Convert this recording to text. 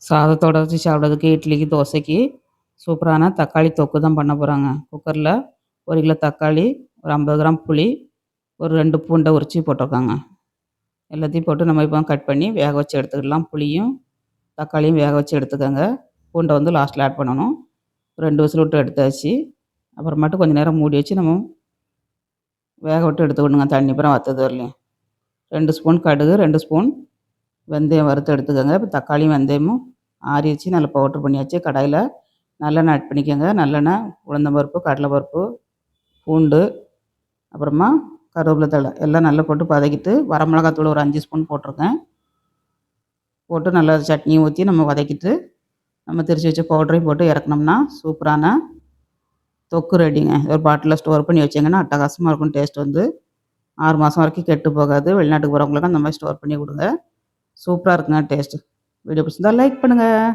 சாதத்தோட வச்சு சாப்பிட்றதுக்கு, இட்லிக்கு, தோசைக்கு சூப்பரான தக்காளி தொக்கு தான் பண்ண போகிறாங்க. குக்கரில் 1 கிலோ தக்காளி, ஒரு 50 கிராம் புளி, ஒரு 2 பூண்டை உரித்து போட்டிருக்காங்க. எல்லாத்தையும் போட்டு நம்ம இப்போ கட் பண்ணி வேக வச்சு எடுத்துக்கிடலாம். புளியும் தக்காளியும் வேக வச்சு எடுத்துக்கோங்க. பூண்டை வந்து லாஸ்ட்டில் ஆட் பண்ணணும். 2 விசில் விட்டு எடுத்தாச்சு. அப்புறமாட்டு கொஞ்சம் நேரம் மூடி வச்சு நம்ம வேக விட்டு எடுத்துக்கணுங்க. தண்ணி அப்புறம் வற்றது வரலையும் 2 ஸ்பூன் கடுகு, 2 ஸ்பூன் வெந்தயம் வறுத்து எடுத்துக்கோங்க. இப்போ தக்காளியும் வெந்தயமும் ஆறிடுச்சு, நல்லா பவுட்ரு பண்ணியாச்சு. கடாயில் நல்லெண்ணெய் ஆட் பண்ணிக்கோங்க. நல்லெண்ணெய், உளுந்தம்பருப்பு, கடலைப்பருப்பு, பூண்டு, அப்புறமா கருவேப்பிலை தழை எல்லாம் நல்லா போட்டு வதக்கிட்டு, வரமிளகாத்தூள் ஒரு 5 ஸ்பூன் போட்டிருக்கேன். போட்டு நல்லா சட்னியும் ஊற்றி நம்ம வதக்கிட்டு, நம்ம திரிச்சு வச்ச பவுடரையும் போட்டு இறக்குனோம்னா சூப்பரான தொக்கு ரெடிங்க. ஒரு பாட்டிலில் ஸ்டோர் பண்ணி வச்சிங்கன்னா அட்டகாசமாக இருக்கும். டேஸ்ட் வந்து 6 மாதம் வரைக்கும் கெட்டு போகாது. வெளிநாட்டுக்கு போகிறவங்களுக்கு அந்த மாதிரி ஸ்டோர் பண்ணி கொடுங்க. சூப்பராக இருக்குங்க டேஸ்ட்டு. வீடியோ பிடிச்சிருந்தா லைக் பண்ணுங்கள்.